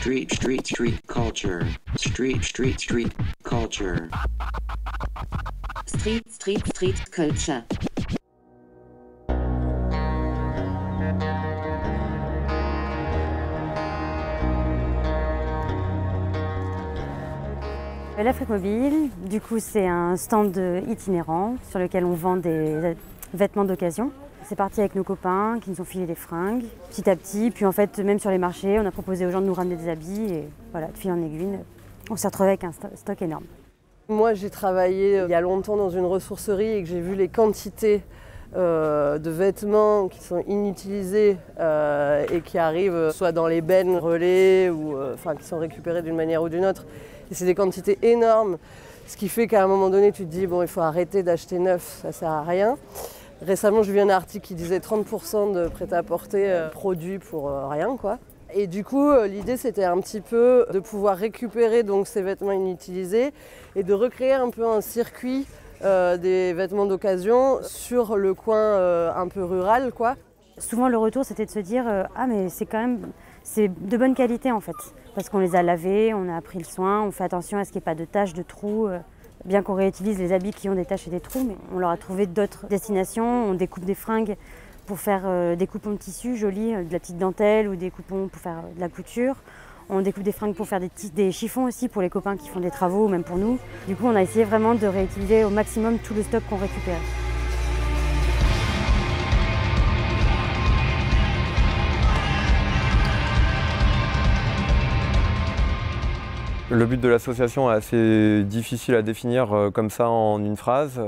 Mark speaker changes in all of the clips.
Speaker 1: Street culture. Street culture.
Speaker 2: Street culture.
Speaker 3: L'Afrique Mobile, du coup, c'est un stand itinérant sur lequel on vend des vêtements d'occasion. C'est parti avec nos copains qui nous ont filé des fringues, petit à petit. Puis en fait, même sur les marchés, on a proposé aux gens de nous ramener des habits. Et voilà, de fil en aiguille, on s'est retrouvé avec un stock énorme.
Speaker 4: Moi, j'ai travaillé il y a longtemps dans une ressourcerie et que j'ai vu les quantités de vêtements qui sont inutilisés et qui arrivent soit dans les bennes relais ou qui sont récupérés d'une manière ou d'une autre. Et c'est des quantités énormes, ce qui fait qu'à un moment donné, tu te dis bon, il faut arrêter d'acheter neuf, ça sert à rien. Récemment, j'ai vu un article qui disait 30% de prêt-à-porter produits pour rien, quoi. Et du coup, l'idée, c'était un petit peu de pouvoir récupérer donc, ces vêtements inutilisés et de recréer un peu un circuit des vêtements d'occasion sur le coin un peu rural, quoi.
Speaker 3: Souvent, le retour, c'était de se dire ah, mais c'est de bonne qualité en fait, parce qu'on les a lavés, on a pris le soin, on fait attention à ce qu'il n'y ait pas de taches, de trous. Bien qu'on réutilise les habits qui ont des taches et des trous, mais on leur a trouvé d'autres destinations. On découpe des fringues pour faire des coupons de tissu jolis, de la petite dentelle ou des coupons pour faire de la couture. On découpe des fringues pour faire des chiffons aussi pour les copains qui font des travaux ou même pour nous. Du coup, on a essayé vraiment de réutiliser au maximum tout le stock qu'on récupère.
Speaker 5: Le but de l'association est assez difficile à définir comme ça en une phrase.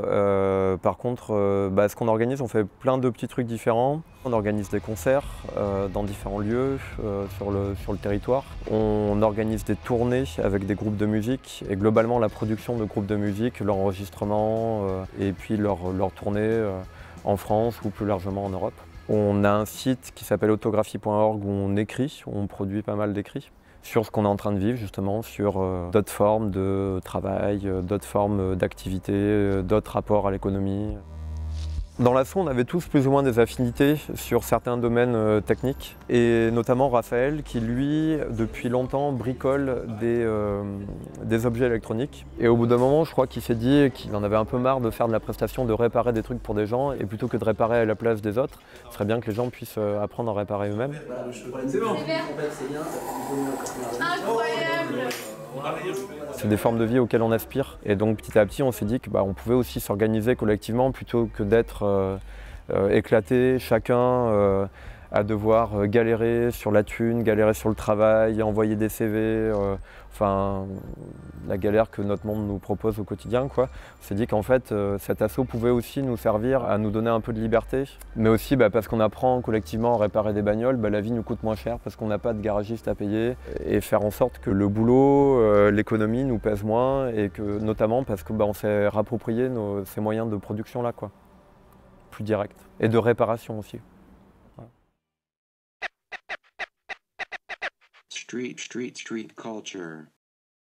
Speaker 5: Par contre, ce qu'on organise, on fait plein de petits trucs différents. On organise des concerts dans différents lieux sur le territoire. On organise des tournées avec des groupes de musique et globalement la production de groupes de musique, leur enregistrement et puis leur tournée en France ou plus largement en Europe. On a un site qui s'appelle autographie.org où on écrit, on produit pas mal d'écrits sur ce qu'on est en train de vivre justement, sur d'autres formes de travail, d'autres formes d'activité, d'autres rapports à l'économie. Dans l'asso, on avait tous plus ou moins des affinités sur certains domaines techniques et notamment Raphaël qui lui, depuis longtemps, bricole des objets électroniques. Et au bout d'un moment, je crois qu'il s'est dit qu'il en avait un peu marre de faire de la prestation, de réparer des trucs pour des gens et plutôt que de réparer à la place des autres, ce serait bien que les gens puissent apprendre à réparer eux-mêmes.
Speaker 6: C'est bon. Incroyable.
Speaker 5: C'est des formes de vie auxquelles on aspire et donc petit à petit on s'est dit qu'on pouvait aussi s'organiser collectivement plutôt que d'être éclatés chacun à devoir galérer sur la thune, galérer sur le travail, envoyer des CV, la galère que notre monde nous propose au quotidien, quoi. On s'est dit qu'en fait cet asso pouvait aussi nous servir à nous donner un peu de liberté, mais aussi parce qu'on apprend collectivement à réparer des bagnoles, la vie nous coûte moins cher parce qu'on n'a pas de garagiste à payer et faire en sorte que le boulot, l'économie nous pèse moins et que notamment parce que on s'est rapproprié ces moyens de production là, quoi, plus directs et de réparation aussi.
Speaker 1: Street culture.